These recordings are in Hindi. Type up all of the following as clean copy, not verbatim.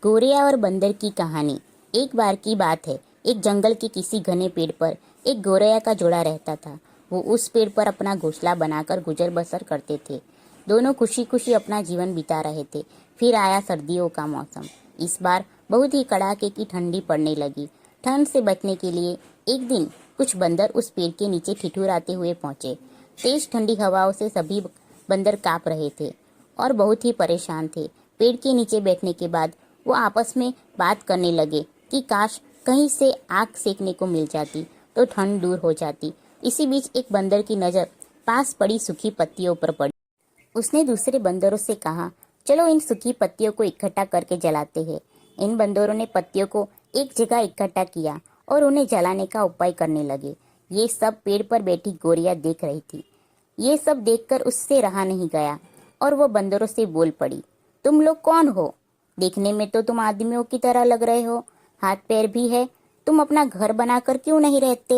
गोरिया और बंदर की कहानी। एक बार की बात है, एक जंगल के किसी घने पेड़ पर एक गोरैया का जोड़ा रहता था। वो उस पेड़ पर अपना घोंसला बनाकर गुजर बसर करते थे। दोनों खुशी खुशी अपना जीवन बिता रहे थे। फिर आया सर्दियों का मौसम। इस बार बहुत ही कड़ाके की ठंडी पड़ने लगी। ठंड से बचने के लिए एक दिन कुछ बंदर उस पेड़ के नीचे ठिठुराते हुए पहुंचे। तेज ठंडी हवाओं से सभी बंदर कांप रहे थे और बहुत ही परेशान थे। पेड़ के नीचे बैठने के बाद वो आपस में बात करने लगे कि काश कहीं से आग सेकने को मिल जाती तो ठंड दूर हो जाती। इसी बीच एक बंदर की नज़र पास पड़ी सूखी पत्तियों पर पड़ी। उसने दूसरे बंदरों से कहा, चलो इन सूखी पत्तियों को इकट्ठा करके जलाते हैं। इन बंदरों ने पत्तियों को एक जगह इकट्ठा किया और उन्हें जलाने का उपाय करने लगे। ये सब पेड़ पर बैठी गोरिया देख रही थी। ये सब देखकर उससे रहा नहीं गया और वो बंदरों से बोल पड़ी, तुम लोग कौन हो? देखने में तो तुम आदमियों की तरह लग रहे हो, हाथ पैर भी है। तुम अपना घर बनाकर क्यों नहीं रहते?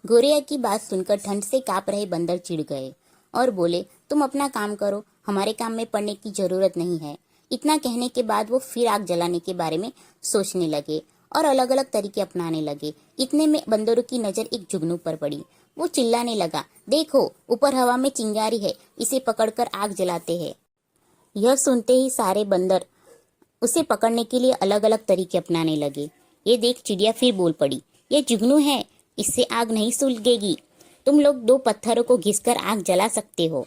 गोरिया की बात सुनकर ठंड से कांप रहे बंदर चिढ़ गए और बोले, तुम अपना काम करो, हमारे काम में पड़ने की जरूरत नहीं है। इतना कहने के बाद वो फिर आग जलाने के बारे में सोचने लगे और अलग अलग तरीके अपनाने लगे। इतने में बंदरों की नजर एक जुगनू पर पड़ी। वो चिल्लाने लगा, देखो ऊपर हवा में चिंगारी है, इसे पकड़कर आग जलाते हैं। यह सुनते ही सारे बंदर उसे पकड़ने के लिए अलग अलग तरीके अपनाने लगे। ये देख चिड़िया फिर बोल पड़ी, ये जुगनू है, इससे आग नहीं सुलगेगी। तुम लोग दो पत्थरों को घिसकर आग जला सकते हो।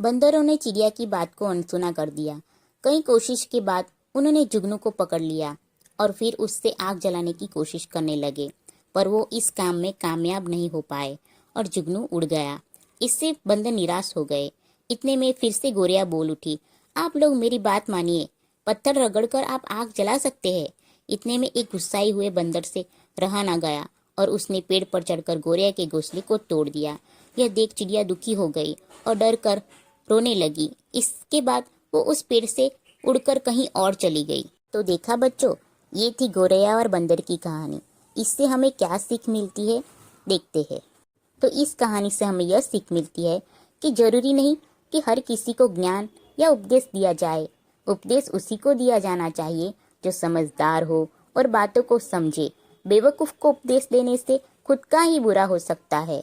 बंदरों ने चिड़िया की बात को अनसुना कर दिया। कई कोशिश के बाद उन्होंने जुगनू को पकड़ लिया और फिर उससे आग जलाने की कोशिश करने लगे, पर वो इस काम में कामयाब नहीं हो पाए और जुगनू उड़ गया। इससे बंदर निराश हो गए। इतने में फिर से गोरिया बोल उठी, आप लोग मेरी बात मानिए, पत्थर रगड़कर आप आग जला सकते हैं। इतने में एक गुस्साए हुए बंदर से रहा ना गया और उसने पेड़ पर चढ़कर गोरिया के घोंसले को तोड़ दिया। यह देख चिड़िया दुखी हो गई और डर कर रोने लगी। इसके बाद वो उस पेड़ से उड़कर कहीं और चली गई। तो देखा बच्चों, ये थी गोरैया और बंदर की कहानी। इससे हमें क्या सीख मिलती है, देखते हैं। तो इस कहानी से हमें यह सीख मिलती है कि जरूरी नहीं कि हर किसी को ज्ञान या उपदेश दिया जाए। उपदेश उसी को दिया जाना चाहिए जो समझदार हो और बातों को समझे। बेवकूफ को उपदेश देने से खुद का ही बुरा हो सकता है।